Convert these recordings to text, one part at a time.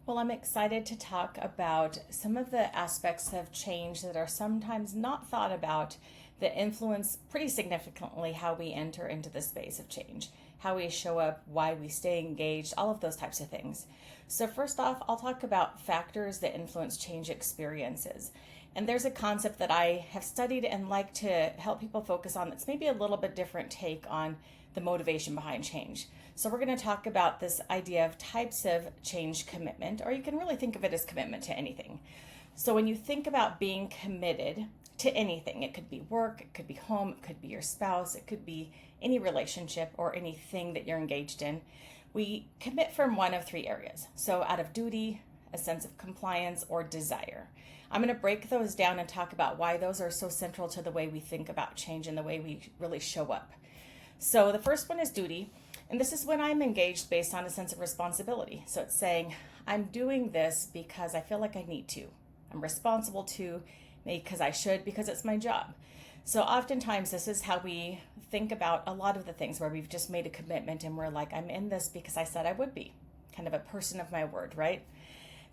Well, I'm excited to talk about some of the aspects of change that are sometimes not thought about that influence pretty significantly how we enter into the space of change, how we show up, why we stay engaged, all of those types of things. So, first off, I'll talk about factors that influence change experiences. And there's a concept that I have studied and like to help people focus on that's maybe a little bit different take on the motivation behind change. So, we're going to talk about this idea of types of change commitment, or you can really think of it as commitment to anything. So, when you think about being committed to anything, it could be work, it could be home, it could be your spouse, it could be any relationship or anything that you're engaged in. We commit from one of three areas. So, out of duty, a sense of compliance, or desire. I'm going to break those down and talk about why those are so central to the way we think about change and the way we really show up. So, the first one is duty. And this is when I'm engaged based on a sense of responsibility. So it's saying, I'm doing this because I feel like I need to. I'm responsible to, because I should, because it's my job. So oftentimes this is how we think about a lot of the things where we've just made a commitment and we're like, I'm in this because I said I would be. Kind of a person of my word, right?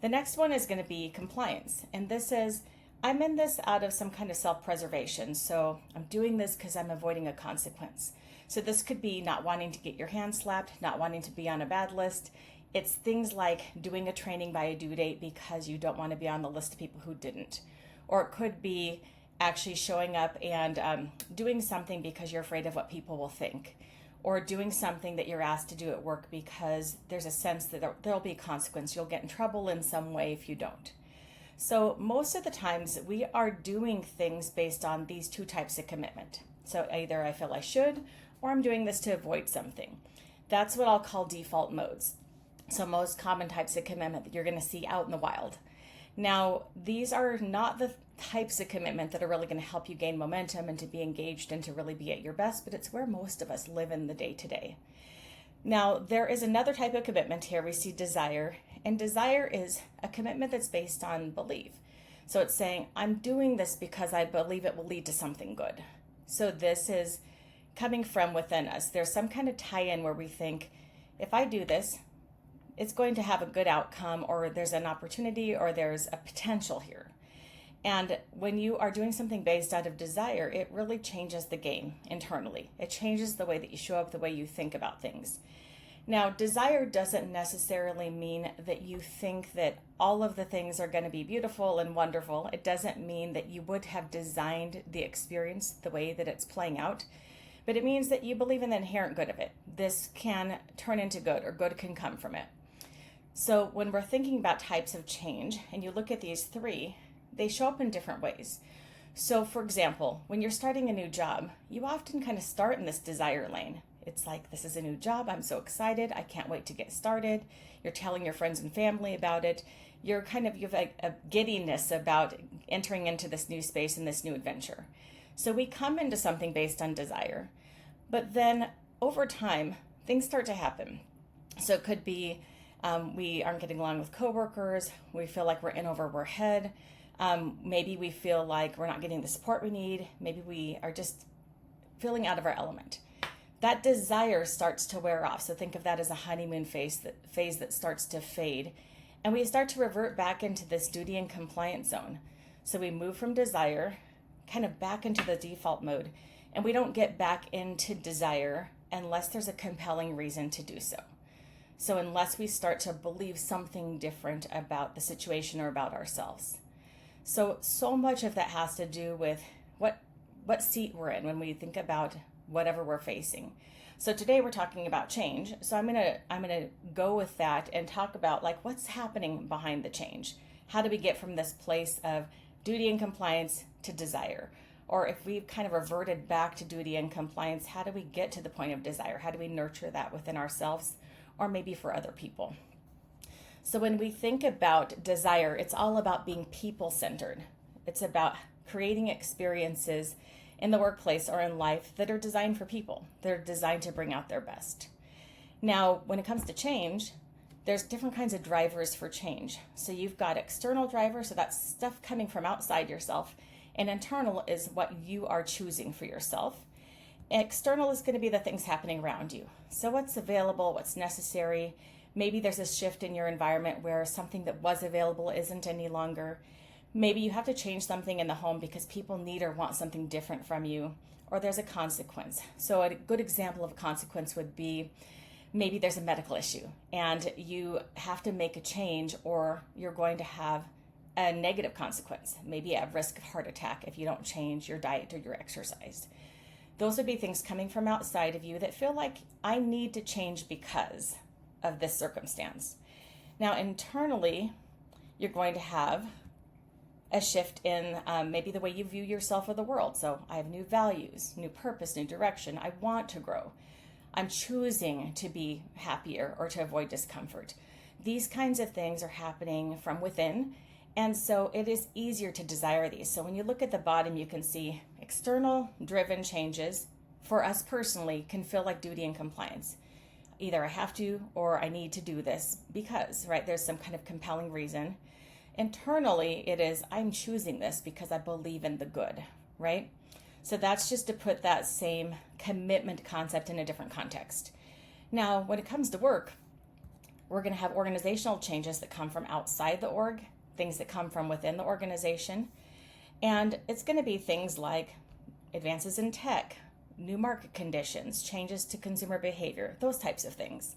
The next one is going to be compliance. And this is, I'm in this out of some kind of self-preservation. So I'm doing this because I'm avoiding a consequence. So this could be not wanting to get your hand slapped, not wanting to be on a bad list. It's things like doing a training by a due date because you don't want to be on the list of people who didn't. Or it could be actually showing up and doing something because you're afraid of what people will think. Or doing something that you're asked to do at work because there's a sense that there'll be a consequence. You'll get in trouble in some way if you don't. So most of the times we are doing things based on these two types of commitment. So either I feel I should, or I'm doing this to avoid something. That's what I'll call default modes. So most common types of commitment that you're going to see out in the wild. Now, these are not the types of commitment that are really going to help you gain momentum and to be engaged and to really be at your best, but it's where most of us live in the day to day. Now, there is another type of commitment here. We see desire, and desire is a commitment that's based on belief. So it's saying, I'm doing this because I believe it will lead to something good. So this is coming from within us. There's some kind of tie-in where we think, if I do this, it's going to have a good outcome, or there's an opportunity, or there's a potential here. And when you are doing something based out of desire, it really changes the game internally. It changes the way that you show up, the way you think about things. Now, desire doesn't necessarily mean that you think that all of the things are going to be beautiful and wonderful. It doesn't mean that you would have designed the experience the way that it's playing out. But it means that you believe in the inherent good of it. This can turn into good, or good can come from it. So when we're thinking about types of change, and you look at these three, they show up in different ways. So for example, when you're starting a new job, you often kind of start in this desire lane. It's like, this is a new job, I'm so excited, I can't wait to get started. You're telling your friends and family about it. You have a giddiness about entering into this new space and this new adventure. So we come into something based on desire, but then over time, things start to happen. So it could be we aren't getting along with coworkers, we feel like we're in over our head, maybe we feel like we're not getting the support we need, maybe we are just feeling out of our element. That desire starts to wear off. So think of that as a honeymoon phase that starts to fade, and we start to revert back into this duty and compliance zone. So we move from desire kind of back into the default mode, and we don't get back into desire unless there's a compelling reason to do so. So unless we start to believe something different about the situation or about ourselves. So much of that has to do with what seat we're in when we think about whatever we're facing. So today we're talking about change. So I'm gonna go with that and talk about like what's happening behind the change. How do we get from this place of duty and compliance to desire? Or if we've kind of reverted back to duty and compliance, how do we get to the point of desire? How do we nurture that within ourselves or maybe for other people? So when we think about desire, it's all about being people-centered. It's about creating experiences in the workplace or in life that are designed for people. They're designed to bring out their best. Now, when it comes to change, there's different kinds of drivers for change. So you've got external drivers, so that's stuff coming from outside yourself. And internal is what you are choosing for yourself. External is going to be the things happening around you. So what's available, what's necessary. Maybe there's a shift in your environment where something that was available isn't any longer. Maybe you have to change something in the home because people need or want something different from you, or there's a consequence. So a good example of a consequence would be maybe there's a medical issue and you have to make a change, or you're going to have a negative consequence, maybe at risk of heart attack if you don't change your diet or your exercise. Those would be things coming from outside of you that feel like I need to change because of this circumstance. Now, internally, you're going to have a shift in maybe the way you view yourself or the world. So I have new values, new purpose, new direction. I want to grow. I'm choosing to be happier or to avoid discomfort. These kinds of things are happening from within. And so it is easier to desire these. So when you look at the bottom, you can see external driven changes for us personally can feel like duty and compliance. Either I have to or I need to do this because, right, there's some kind of compelling reason. Internally, it is I'm choosing this because I believe in the good, right? So that's just to put that same commitment concept in a different context. Now, when it comes to work, we're going to have organizational changes that come from outside the org, things that come from within the organization. And it's going to be things like advances in tech, new market conditions, changes to consumer behavior, those types of things.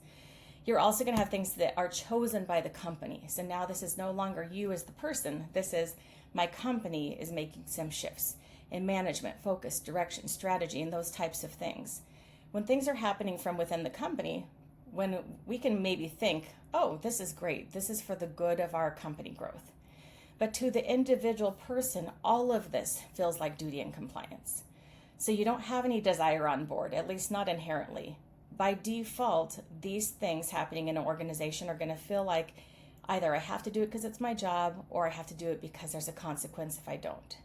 You're also going to have things that are chosen by the company. So now this is no longer you as the person. This is my company is making some shifts in management, focus, direction, strategy, and those types of things. When things are happening from within the company, when we can maybe think, oh, this is great. This is for the good of our company growth. But to the individual person, all of this feels like duty and compliance. So you don't have any desire on board, at least not inherently. By default, these things happening in an organization are going to feel like either I have to do it because it's my job or I have to do it because there's a consequence if I don't.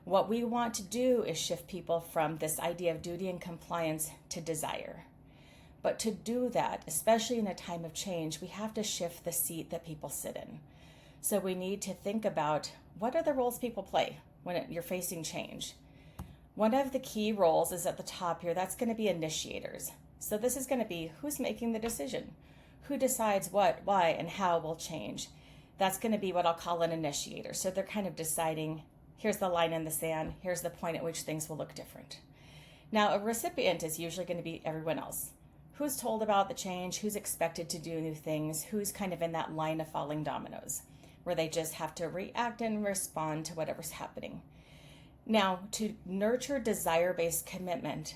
What we want to do is shift people from this idea of duty and compliance to desire. But to do that, especially in a time of change, we have to shift the seat that people sit in. So we need to think about what are the roles people play when you're facing change. One of the key roles is at the top here. That's going to be initiators. So this is going to be who's making the decision, who decides what, why, and how will change. That's going to be what I'll call an initiator. So they're kind of deciding, here's the line in the sand, here's the point at which things will look different. Now, a recipient is usually going to be everyone else. Who's told about the change, who's expected to do new things, who's kind of in that line of falling dominoes, where they just have to react and respond to whatever's happening. Now, to nurture desire-based commitment,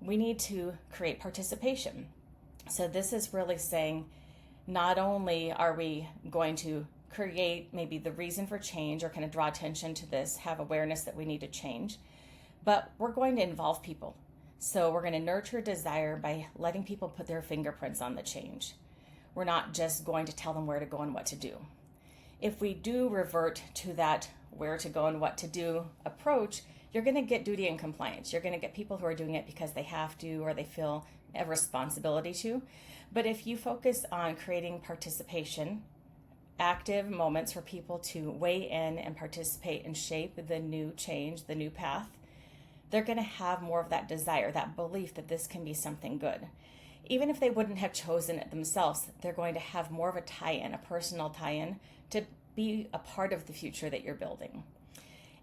we need to create participation. So this is really saying not only are we going to create maybe the reason for change or kind of draw attention to this, have awareness that we need to change, but we're going to involve people. So we're going to nurture desire by letting people put their fingerprints on the change. We're not just going to tell them where to go and what to do. If we do revert to that where to go and what to do approach, you're going to get duty and compliance. You're going to get people who are doing it because they have to or they feel a responsibility to. But if you focus on creating participation, active moments for people to weigh in and participate and shape the new change, the new path, they're going to have more of that desire, that belief that this can be something good. Even if they wouldn't have chosen it themselves, they're going to have more of a tie-in, a personal tie-in to be a part of the future that you're building.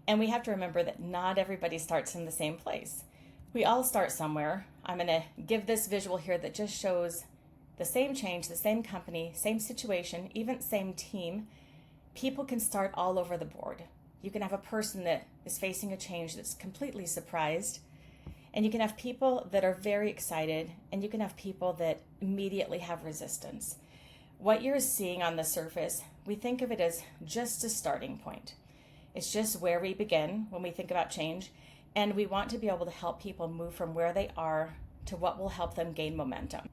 And we have to remember that not everybody starts in the same place. We all start somewhere. I'm going to give this visual here that just shows the same change, the same company, same situation, even same team. People can start all over the board. You can have a person that is facing a change that's completely surprised, and you can have people that are very excited, and you can have people that immediately have resistance. What you're seeing on the surface, we think of it as just a starting point. It's just where we begin when we think about change, and we want to be able to help people move from where they are to what will help them gain momentum.